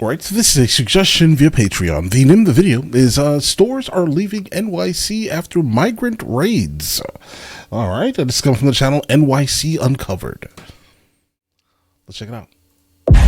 Alright, so this is a suggestion via Patreon. The name of the video is Stores Are Leaving NYC After Migrant Raids. Alright, this comes from the channel NYC Uncovered. Let's check it out.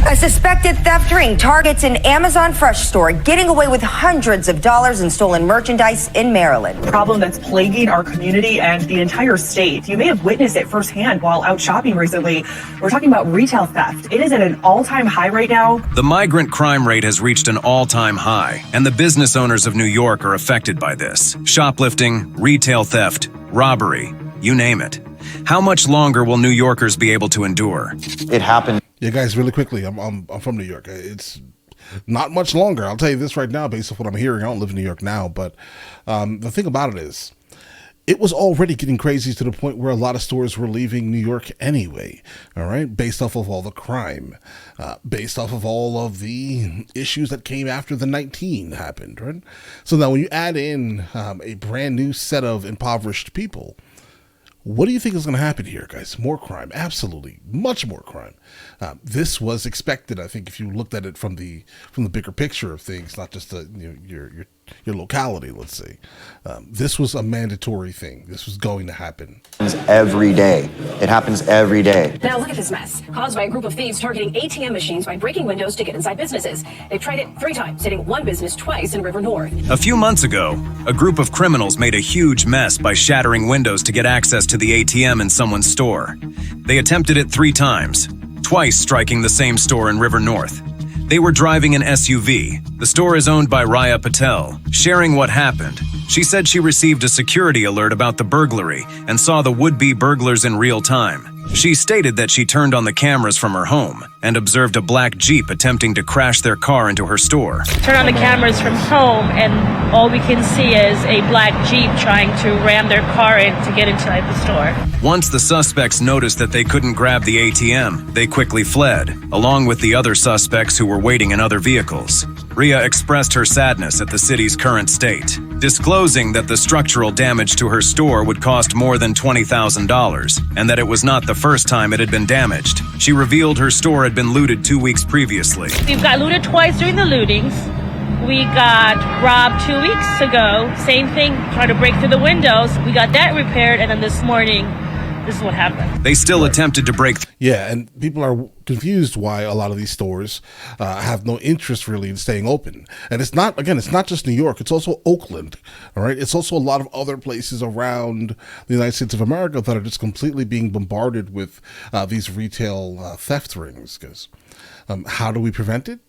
A suspected theft ring targets an Amazon Fresh store, getting away with hundreds of dollars in stolen merchandise in Maryland. Problem that's plaguing our community and the entire state. You may have witnessed it firsthand while out shopping recently. We're talking about retail theft. It is at an all-time high right now. The migrant crime rate has reached an all-time high, and the business owners of New York are affected by this. Shoplifting, retail theft, robbery, you name it. How much longer will New Yorkers be able to endure? It happened. Yeah, guys, really quickly, I'm from New York. It's not much longer. I'll tell you this right now, based off what I'm hearing. I don't live in New York now, but the thing about it is, it was already getting crazy to the point where a lot of stores were leaving New York anyway, all right, based off of all the crime, based off of all of the issues that came after the 19 happened, right? So now when you add in a brand new set of impoverished people, what do you think is going to happen here, guys? More crime, absolutely, much more crime. This was expected, I think, if you looked at it from the bigger picture of things, not just your locality. Let's say this was a mandatory thing. This was going to happen. Every day. It happens every day. Now look at this mess, caused by a group of thieves targeting ATM machines by breaking windows to get inside businesses. They've tried it 3 times, hitting one business twice in River North. A few months ago, a group of criminals made a huge mess by shattering windows to get access to the ATM in someone's store. They attempted it 3 times, twice striking the same store in River North. They were driving an SUV. The store is owned by Raya Patel. Sharing what happened, she said she received a security alert about the burglary and saw the would-be burglars in real time. She stated that she turned on the cameras from her home and observed a black Jeep attempting to crash their car into her store. Turn on the cameras from home and all we can see is a black Jeep trying to ram their car in to get inside the store. Once the suspects noticed that they couldn't grab the ATM, they quickly fled, along with the other suspects who were waiting in other vehicles. Ria expressed her sadness at the city's current state, disclosing that the structural damage to her store would cost more than $20,000 and that it was not the first time it had been damaged. She revealed her store had been looted 2 weeks previously. We've got looted twice during the lootings. We got robbed 2 weeks ago. Same thing, trying to break through the windows. We got that repaired, and then this morning, this is what happened. They still attempted to break. Yeah, and people are confused why a lot of these stores have no interest really in staying open. And it's not, again, it's not just New York. It's also Oakland, all right? It's also a lot of other places around the United States of America that are just completely being bombarded with these retail theft rings. Because how do we prevent it?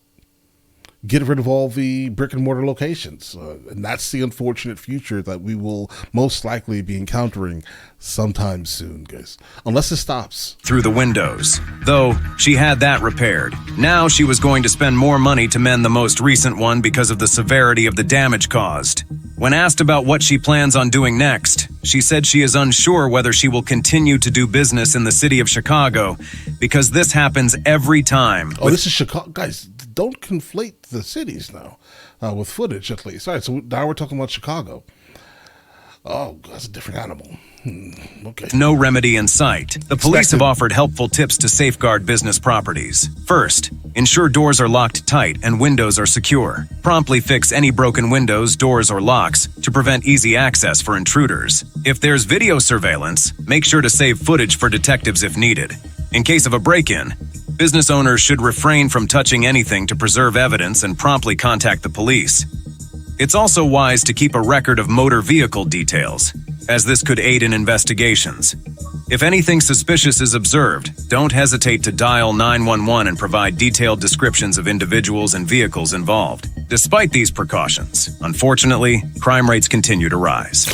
Get rid of all the brick and mortar locations. And that's the unfortunate future that we will most likely be encountering sometime soon, guys. Unless it stops. Through the windows. Though she had that repaired. Now she was going to spend more money to mend the most recent one because of the severity of the damage caused. When asked about what she plans on doing next, she said she is unsure whether she will continue to do business in the city of Chicago because this happens every time. Oh, this is Chicago. Guys, don't conflate the cities now with footage, at least. All right, so now we're talking about Chicago. Oh, that's a different animal. Okay. No remedy in sight. The police have offered helpful tips to safeguard business properties. First, ensure doors are locked tight and windows are secure. Promptly fix any broken windows, doors, or locks to prevent easy access for intruders. If there's video surveillance, make sure to save footage for detectives if needed. In case of a break-in, business owners should refrain from touching anything to preserve evidence and promptly contact the police. It's also wise to keep a record of motor vehicle details, as this could aid in investigations. If anything suspicious is observed, don't hesitate to dial 911 and provide detailed descriptions of individuals and vehicles involved. Despite these precautions, unfortunately, crime rates continue to rise.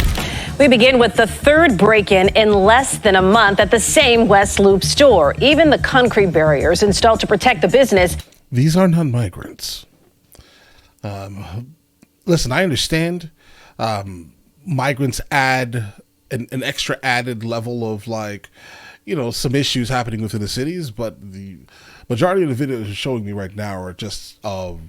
We begin with the 3rd break-in in less than a month at the same West Loop store. Even the concrete barriers installed to protect the business. These are not migrants. Listen, I understand migrants add an extra added level of, like, you know, some issues happening within the cities, but the majority of the videos you're showing me right now are just of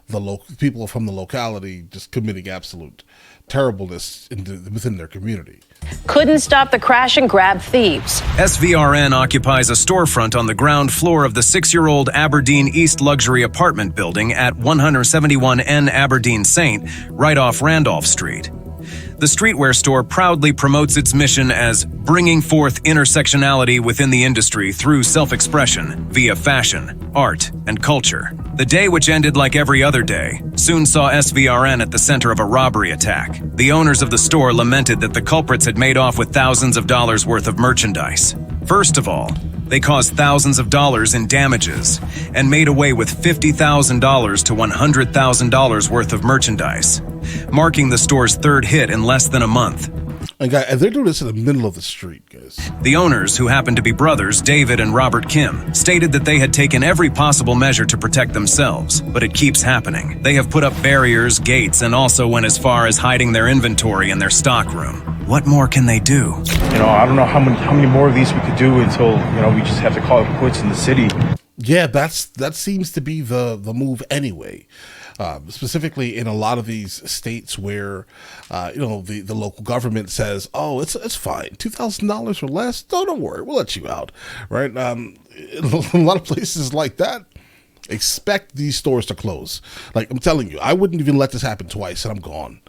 the local people from the locality just committing absolute terribleness within their community. Couldn't stop the crash and grab thieves. SVRN occupies a storefront on the ground floor of the 6-year-old Aberdeen East luxury apartment building at 171N Aberdeen St, right off Randolph Street. The streetwear store proudly promotes its mission as bringing forth intersectionality within the industry through self-expression via fashion, art, and culture. The day, which ended like every other day, soon saw SVRN at the center of a robbery attack. The owners of the store lamented that the culprits had made off with thousands of dollars worth of merchandise. First of all, they caused thousands of dollars in damages and made away with $50,000 to $100,000 worth of merchandise, marking the store's third hit in less than a month. And they're doing this in the middle of the street, guys. The owners, who happen to be brothers, David and Robert Kim, stated that they had taken every possible measure to protect themselves, but it keeps happening. They have put up barriers, gates, and also went as far as hiding their inventory in their stockroom. What more can they do? I don't know how many more of these we could do until, we just have to call it quits in the city. Yeah, that seems to be the move anyway. Specifically in a lot of these states where, the local government says, oh, it's fine, $2,000 or less, don't worry, we'll let you out, right? In a lot of places like that, expect these stores to close. Like, I'm telling you, I wouldn't even let this happen twice and I'm gone.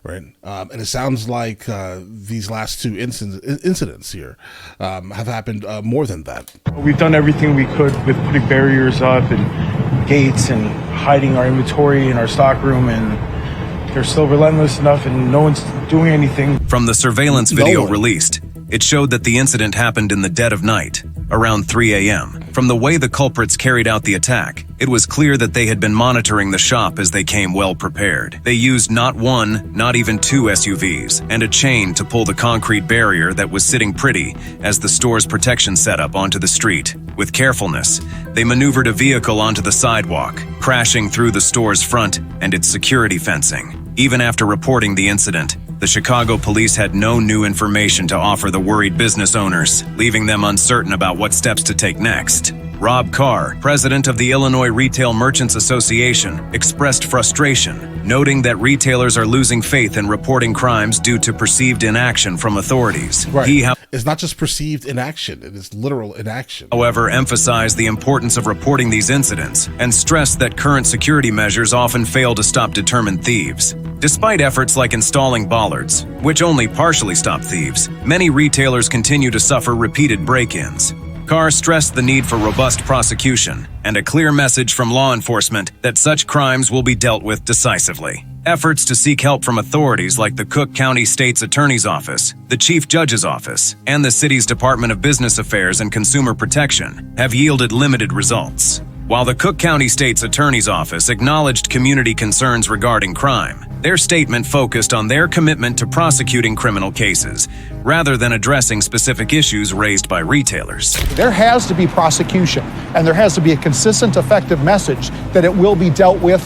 Right. And it sounds like these last two incidents here have happened more than that. We've done everything we could with putting barriers up and gates and hiding our inventory in our stockroom, and they're still relentless enough and no one's doing anything. From the surveillance video released, it showed that the incident happened in the dead of night, around 3 a.m. From the way the culprits carried out the attack, it was clear that they had been monitoring the shop as they came well prepared. They used not one, not even two SUVs, and a chain to pull the concrete barrier that was sitting pretty as the store's protection setup onto the street. With carefulness, they maneuvered a vehicle onto the sidewalk, crashing through the store's front and its security fencing. Even after reporting the incident, the Chicago police had no new information to offer the worried business owners, leaving them uncertain about what steps to take next. Rob Carr, president of the Illinois Retail Merchants Association, expressed frustration, noting that retailers are losing faith in reporting crimes due to perceived inaction from authorities. Right. It's not just perceived inaction, it is literal inaction. However, emphasized the importance of reporting these incidents and stressed that current security measures often fail to stop determined thieves. Despite efforts like installing bollards, which only partially stop thieves, many retailers continue to suffer repeated break-ins. Carr stressed the need for robust prosecution and a clear message from law enforcement that such crimes will be dealt with decisively. Efforts to seek help from authorities like the Cook County State's Attorney's Office, the Chief Judge's Office, and the city's Department of Business Affairs and Consumer Protection have yielded limited results. While the Cook County State's Attorney's Office acknowledged community concerns regarding crime, their statement focused on their commitment to prosecuting criminal cases, rather than addressing specific issues raised by retailers. There has to be prosecution, and there has to be a consistent, effective message that it will be dealt with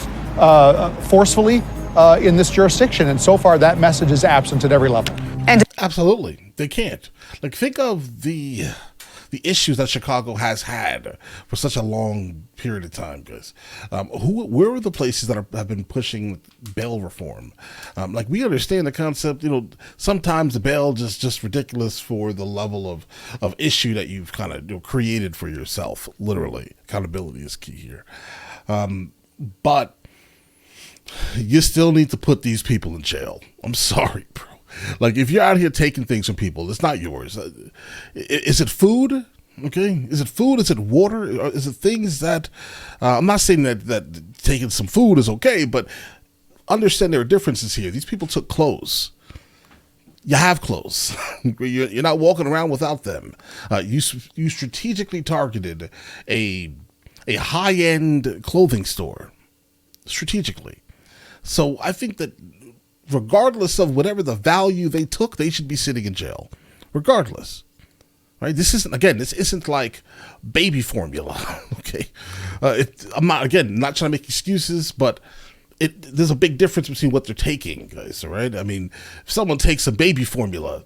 forcefully in this jurisdiction. And so far, that message is absent at every level. And absolutely, they can't. Like, think of the issues that Chicago has had for such a long period of time, guys. Where are the places that have been pushing bail reform? Like, we understand the concept, sometimes the bail is just ridiculous for the level of issue that you've kind of created for yourself. Literally, accountability is key here. But you still need to put these people in jail. I'm sorry, bro. Like, if you're out here taking things from people, it's not yours. Is it food? Okay. Is it food? Is it water? Is it things that, I'm not saying that taking some food is okay, but understand there are differences here. These people took clothes. You have clothes. You're not walking around without them. You strategically targeted a high-end clothing store. Strategically. So I think that regardless of whatever the value they took, they should be sitting in jail. Regardless. Right? This isn't like baby formula. Okay. I'm not trying to make excuses, but there's a big difference between what they're taking, guys. All right. I mean, if someone takes a baby formula,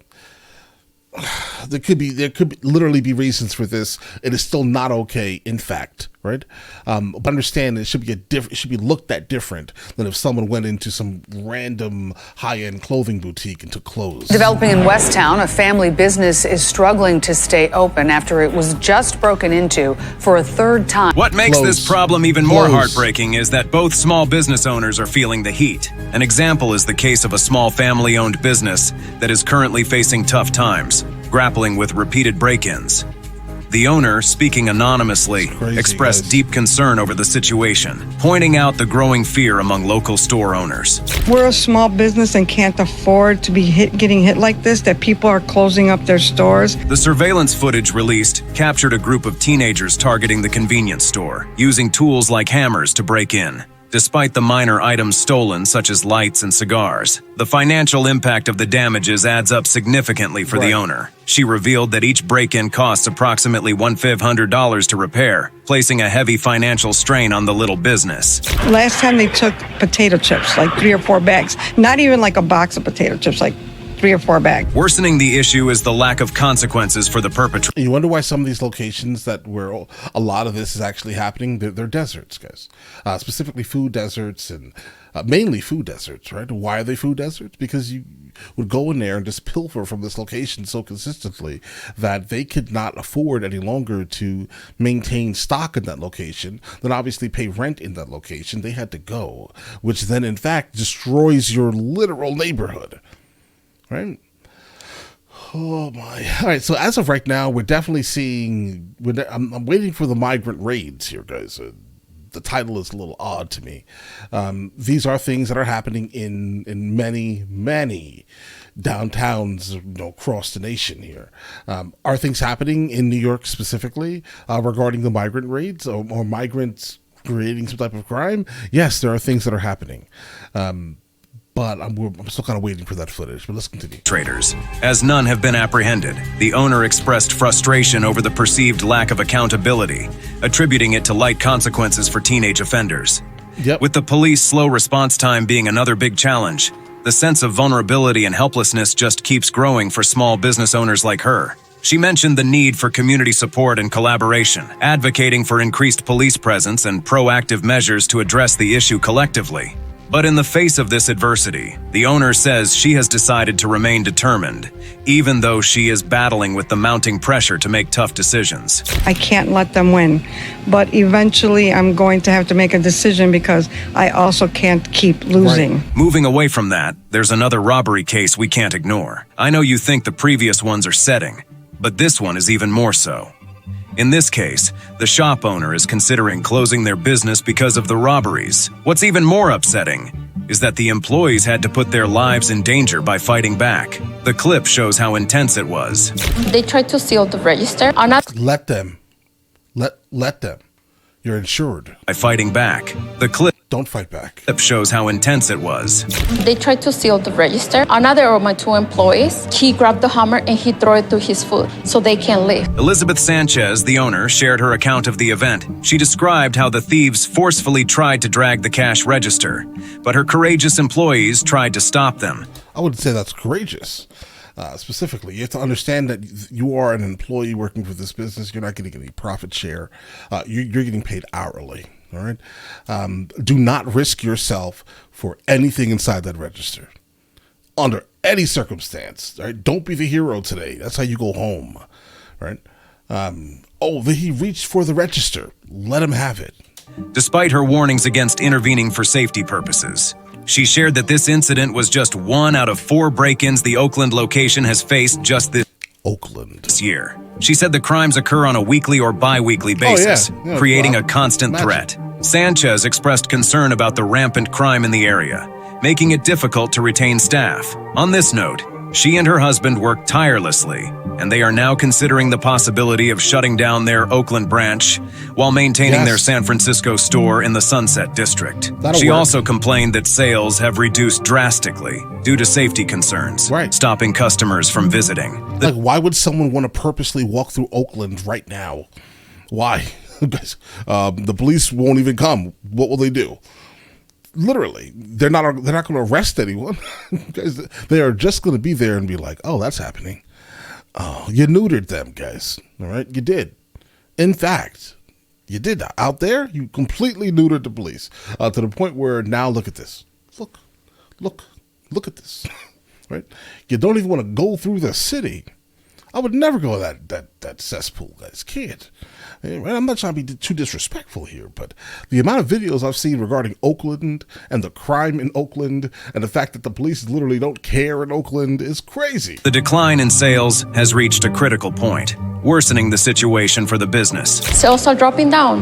there could literally be reasons for this. It is still not okay, in fact, right? But understand it should be it should be looked at different than if someone went into some random high-end clothing boutique and took clothes. Developing in Westtown, a family business is struggling to stay open after it was just broken into for a third time. What makes this problem even more heartbreaking is that both small business owners are feeling the heat. An example is the case of a small family-owned business that is currently facing tough times, grappling with repeated break-ins. The owner, speaking anonymously, expressed deep concern over the situation, pointing out the growing fear among local store owners. We're a small business and can't afford to be getting hit like this, that people are closing up their stores. The surveillance footage released captured a group of teenagers targeting the convenience store, using tools like hammers to break in. Despite the minor items stolen, such as lights and cigars, the financial impact of the damages adds up significantly for the owner. She revealed that each break-in costs approximately $1,500 to repair, placing a heavy financial strain on the little business. Last time they took potato chips, like 3 or 4 bags, not even like a box of potato chips, like 3 or 4 bags. Worsening the issue is the lack of consequences for the perpetrator. You wonder why some of these locations that where a lot of this is actually happening, they're deserts, guys. Specifically food deserts and mainly food deserts, right? Why are they food deserts? Because you would go in there and just pilfer from this location so consistently that they could not afford any longer to maintain stock in that location, then obviously pay rent in that location. They had to go, which then in fact destroys your literal neighborhood. Right? Oh my! All right. So as of right now, we're definitely seeing. I'm waiting for the migrant raids here, guys. The title is a little odd to me. These are things that are happening in many downtowns, across the nation here. Are things happening in New York specifically regarding the migrant raids or migrants creating some type of crime? Yes, there are things that are happening. But I'm still kind of waiting for that footage, but let's continue. Traders, as none have been apprehended, the owner expressed frustration over the perceived lack of accountability, attributing it to light consequences for teenage offenders. With the police slow response time being another big challenge, the sense of vulnerability and helplessness just keeps growing for small business owners like her. She mentioned the need for community support and collaboration, advocating for increased police presence and proactive measures to address the issue collectively. But in the face of this adversity, the owner says she has decided to remain determined, even though she is battling with the mounting pressure to make tough decisions. I can't let them win, but eventually I'm going to have to make a decision because I also can't keep losing. Moving away from that, there's another robbery case we can't ignore. I know you think the previous ones are setting, but this one is even more so. In this case, the shop owner is considering closing their business because of the robberies. What's even more upsetting is that the employees had to put their lives in danger by fighting back. The clip shows how intense it was. They tried to steal the register. Let them. Let them. You're insured. By fighting back. The clip. Don't fight back. Clip shows how intense it was. They tried to steal the register. Another of my 2 employees, he grabbed the hammer and he threw it to his foot so they can leave. Elizabeth Sanchez, the owner, shared her account of the event. She described how the thieves forcefully tried to drag the cash register, but her courageous employees tried to stop them. I wouldn't say that's courageous. Specifically, you have to understand that you are an employee working for this business. You're not getting any profit share. You're getting paid hourly. All right. Do not risk yourself for anything inside that register under any circumstance. All right. Don't be the hero today. That's how you go home. Right. He reached for the register. Let him have it. Despite her warnings against intervening for safety purposes, she shared that this incident was just 1 out of 4 break-ins the Oakland location has faced just this year. She said the crimes occur on a weekly or bi-weekly basis, creating a constant threat. Sanchez expressed concern about the rampant crime in the area, making it difficult to retain staff. On this note, she and her husband worked tirelessly, and they are now considering the possibility of shutting down their Oakland branch while maintaining their San Francisco store in the Sunset District. She also complained that sales have reduced drastically due to safety concerns, stopping customers from visiting. Like, why would someone want to purposely walk through Oakland right now? Why? Guys, the police won't even come. What will they do? Literally, they're not going to arrest anyone. Guys, they are just going to be there and be like, "Oh, that's happening." Oh, you neutered them, guys. All right, you did. In fact, You did that. Out there, you completely neutered the police to the point where now look at this. Look at this. Right? You don't even want to go through the city. I would never go to that cesspool, guys. Can't. I'm not trying to be too disrespectful here, but the amount of videos I've seen regarding Oakland and the crime in Oakland and the fact that the police literally don't care in Oakland is crazy. The decline in sales has reached a critical point, worsening the situation for the business. Sales are dropping down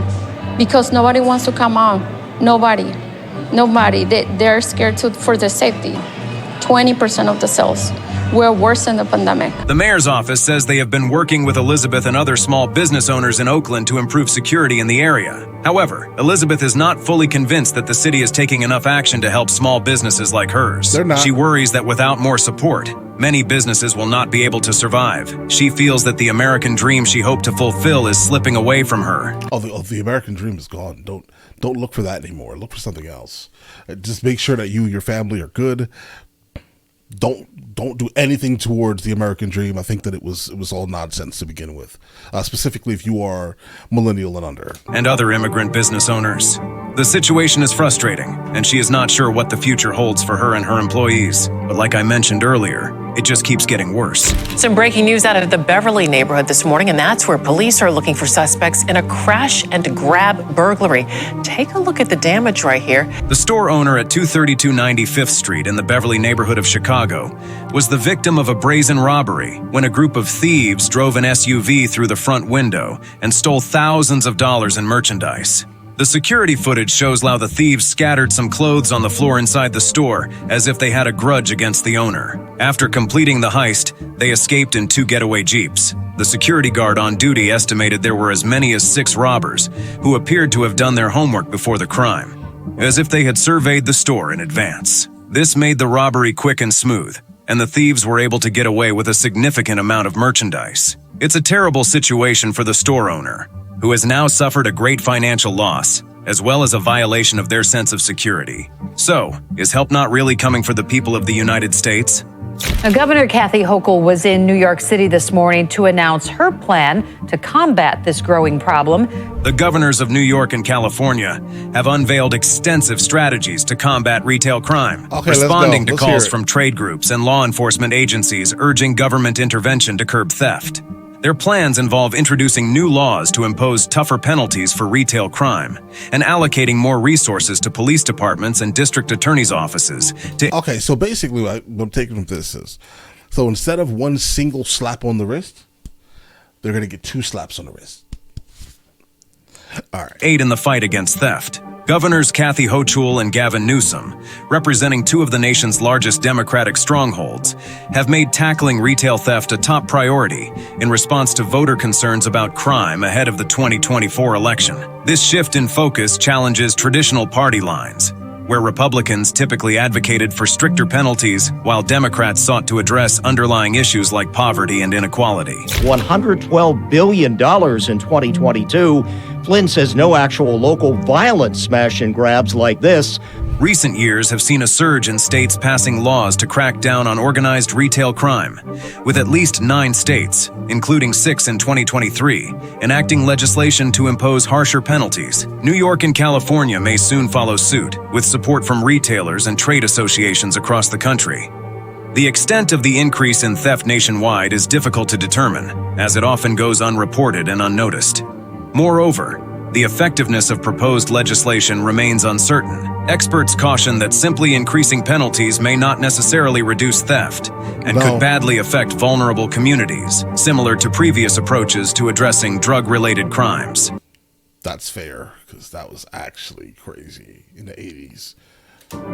because nobody wants to come out. Nobody. They're scared for their safety. 20% of the sales were worse than the pandemic. The mayor's office says they have been working with Elizabeth and other small business owners in Oakland to improve security in the area. However, Elizabeth is not fully convinced that the city is taking enough action to help small businesses like hers. They're not. She worries that without more support, many businesses will not be able to survive. She feels that the American dream she hoped to fulfill is slipping away from her. The American dream is gone. Don't look for that anymore. Look for something else. Just make sure that you and your family are good. Don't do anything towards the American dream. I think that it was all nonsense to begin with, specifically if you are millennial and under. And other immigrant business owners. The situation is frustrating, and she is not sure what the future holds for her and her employees. But like I mentioned earlier, it just keeps getting worse. Some breaking news out of the Beverly neighborhood this morning, and that's where police are looking for suspects in a crash and grab burglary. Take a look at the damage right here. The store owner at 232 95th Street in the Beverly neighborhood of Chicago was the victim of a brazen robbery when a group of thieves drove an SUV through the front window and stole thousands of dollars in merchandise. The security footage shows how the thieves scattered some clothes on the floor inside the store as if they had a grudge against the owner. After completing the heist, they escaped in 2 getaway Jeeps. The security guard on duty estimated there were as many as 6 robbers who appeared to have done their homework before the crime, as if they had surveyed the store in advance. This made the robbery quick and smooth, and the thieves were able to get away with a significant amount of merchandise. It's a terrible situation for the store owner, who has now suffered a great financial loss, as well as a violation of their sense of security. So, is help not really coming for the people of the United States? Now, Governor Kathy Hochul was in New York City this morning to announce her plan to combat this growing problem. The governors of New York and California have unveiled extensive strategies to combat retail crime, responding to calls from trade groups and law enforcement agencies urging government intervention to curb theft. Their plans involve introducing new laws to impose tougher penalties for retail crime and allocating more resources to police departments and district attorneys' offices. Okay, so basically what I'm taking from this is, so instead of one single slap on the wrist, they're going to get 2 slaps on the wrist. All right. Aid in the fight against theft. Governors Kathy Hochul and Gavin Newsom, representing 2 of the nation's largest Democratic strongholds, have made tackling retail theft a top priority in response to voter concerns about crime ahead of the 2024 election. This shift in focus challenges traditional party lines, where Republicans typically advocated for stricter penalties while Democrats sought to address underlying issues like poverty and inequality. $112 billion in 2022. Flynn says no actual local violence smash and grabs like this. Recent years have seen a surge in states passing laws to crack down on organized retail crime, with at least 9 states, including 6 in 2023, enacting legislation to impose harsher penalties. New York and California may soon follow suit, with support from retailers and trade associations across the country. The extent of the increase in theft nationwide is difficult to determine, as it often goes unreported and unnoticed. Moreover, the effectiveness of proposed legislation remains uncertain. Experts caution that simply increasing penalties may not necessarily reduce theft and could badly affect vulnerable communities, similar to previous approaches to addressing drug-related crimes. That's fair, because that was actually crazy in the 80s.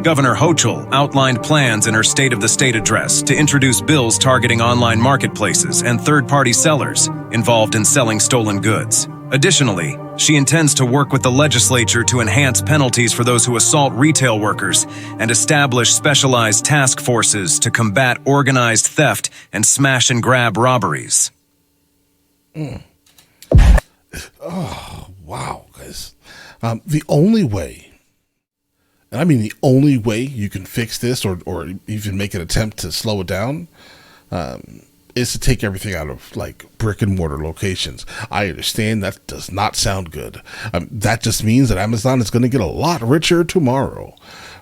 Governor Hochul outlined plans in her State of the State address to introduce bills targeting online marketplaces and third-party sellers involved in selling stolen goods. Additionally, she intends to work with the legislature to enhance penalties for those who assault retail workers and establish specialized task forces to combat organized theft and smash and grab robberies. Oh, wow, guys. The only way, and I mean the only way you can fix this or even make an attempt to slow it down is to take everything out of like brick and mortar locations. I understand that does not sound good. That just means that Amazon is going to get a lot richer tomorrow.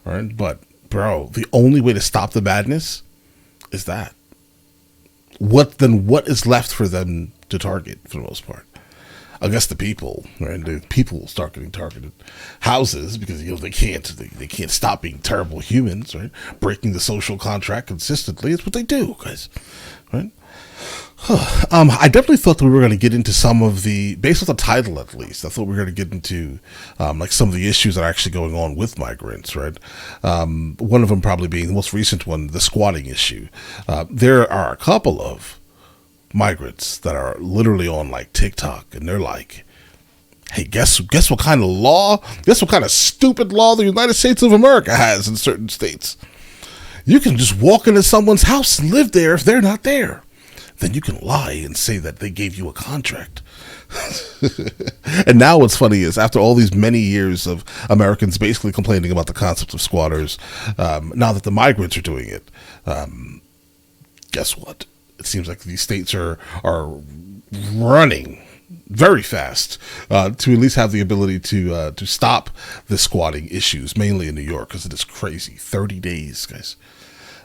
All right. But bro, the only way to stop the madness is that. What is left for them to target for the most part? I guess the people, right? The people will start getting targeted. Houses, because they can't stop being terrible humans, right? Breaking the social contract consistently. It's what they do, guys. Right? I definitely thought that we were going to get into some of the, based on the title at least, I thought we were going to get into like some of the issues that are actually going on with migrants, right? One of them probably being the most recent one, the squatting issue. There are a couple of migrants that are literally on like TikTok, and they're like, hey, guess what kind of stupid law the United States of America has in certain states. You can just walk into someone's house and live there if they're not there. Then you can lie and say that they gave you a contract. And now what's funny is after all these many years of Americans basically complaining about the concept of squatters, now that the migrants are doing it, guess what? It seems like these states are running very fast to at least have the ability to stop the squatting issues, mainly in New York, because it is crazy. 30 days, guys.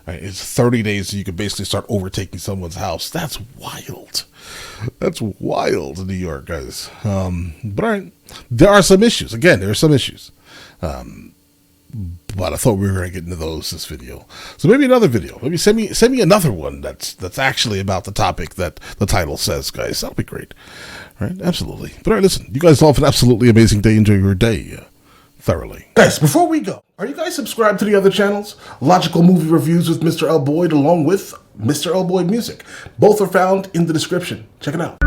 Right, it's 30 days so you can basically start overtaking someone's house. That's wild. That's wild in New York, guys. But all right, there are some issues. Again, there are some issues. But I thought we were going to get into those this video. So maybe another video. Maybe send me another one that's actually about the topic that the title says, guys. That'll be great. All right, absolutely. But all right, listen, you guys all have an absolutely amazing day. Enjoy your day thoroughly. Guys, before we go, are you guys subscribed to the other channels? Logical Movie Reviews with Mr. L. Boyd along with Mr. L. Boyd Music. Both are found in the description. Check it out.